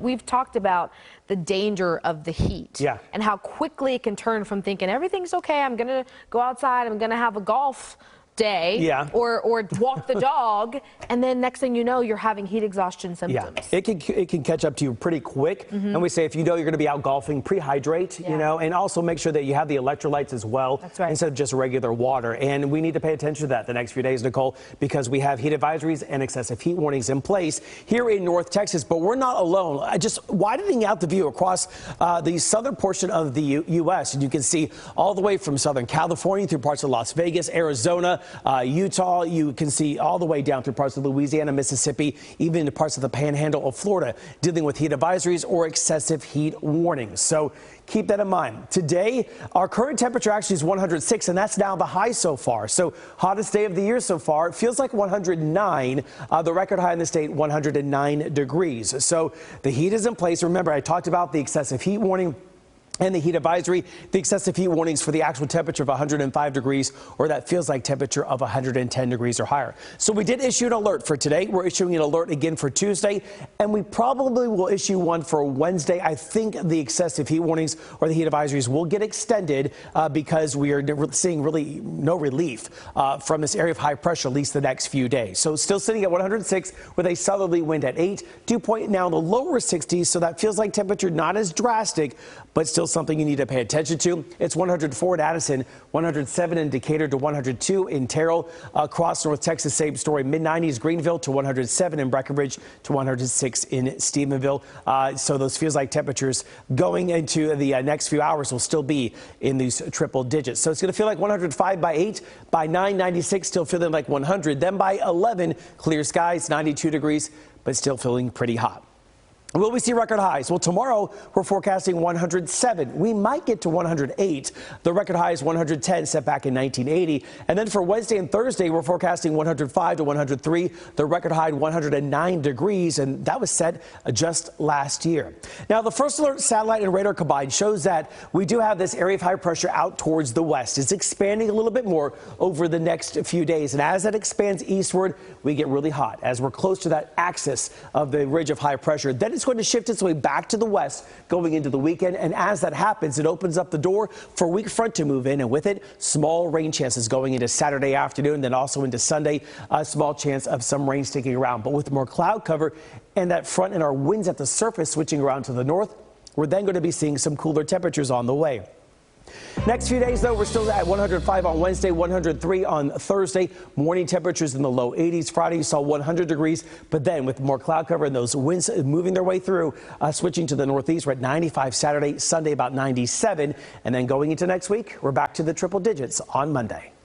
we've talked about the danger of the heat. Yeah. And how quickly it can turn from thinking everything's okay, I'm going to go outside, I'm going to have a golf day, yeah, or walk the dog, and then next thing you know, you're having heat exhaustion symptoms. Yeah, it can catch up to you pretty quick. And we say if you know you're going to be out golfing, pre-hydrate, and also make sure that you have the electrolytes as well. That's right. Instead of just regular water. And we need to pay attention to that the next few days, Nicole, because we have heat advisories and excessive heat warnings in place here in North Texas. But we're not alone. Just widening out the view across the southern portion of the U.S. And you can see all the way from Southern California through parts of Las Vegas, Arizona, Utah. You can see all the way down through parts of Louisiana, Mississippi, even into parts of the panhandle of Florida, dealing with heat advisories or excessive heat warnings. So keep that in mind. Today, our current temperature actually is 106, and that's now the high so far. So hottest day of the year so far. It feels like 109. The record high in the state, 109 degrees. So the heat is in place. Remember, I talked about the excessive heat warning and the heat advisory. The excessive heat warnings for the actual temperature of 105 degrees, or that feels like temperature of 110 degrees or higher. So we did issue an alert for today. We're issuing an alert again for Tuesday, and we probably will issue one for Wednesday. I think the excessive heat warnings or the heat advisories will get extended because we are seeing really no relief from this area of high pressure, at least the next few days. So still sitting at 106 with a southerly wind at 8, dew point now in the lower 60s, so that feels like temperature not as drastic, but still something you need to pay attention to. It's 104 in Addison, 107 in Decatur to 102 in Terrell. Across North Texas, same story. Mid-90s Greenville to 107 in Breckenridge to 106 in Stephenville. So those feels like temperatures going into the next few hours will still be in these triple digits. So it's going to feel like 105 by 8, by 9, 96, still feeling like 100. Then by 11, clear skies, 92 degrees, but still feeling pretty hot. Will we see record highs? Well, tomorrow we're forecasting 107. We might get to 108. The record high is 110, set back in 1980. And then for Wednesday and Thursday, we're forecasting 105 to 103. The record high 109 degrees, and that was set just last year. Now, the First Alert satellite and radar combined shows that we do have this area of high pressure out towards the west. It's expanding a little bit more over the next few days. And as that expands eastward, we get really hot as we're close to that axis of the ridge of high pressure. Then it's going to shift its way back to the west going into the weekend, and as that happens, it opens up the door for a weak front to move in, and with it, small rain chances going into Saturday afternoon, then also into Sunday, a small chance of some rain sticking around. But with more cloud cover and that front and our winds at the surface switching around to the north, we're then going to be seeing some cooler temperatures on the way. Next few days, though, we're still at 105 on Wednesday, 103 on Thursday. Morning temperatures in the low 80s. Friday, you saw 100 degrees. But then with more cloud cover and those winds moving their way through, switching to the northeast, we're at 95 Saturday, Sunday about 97. And then going into next week, we're back to the triple digits on Monday.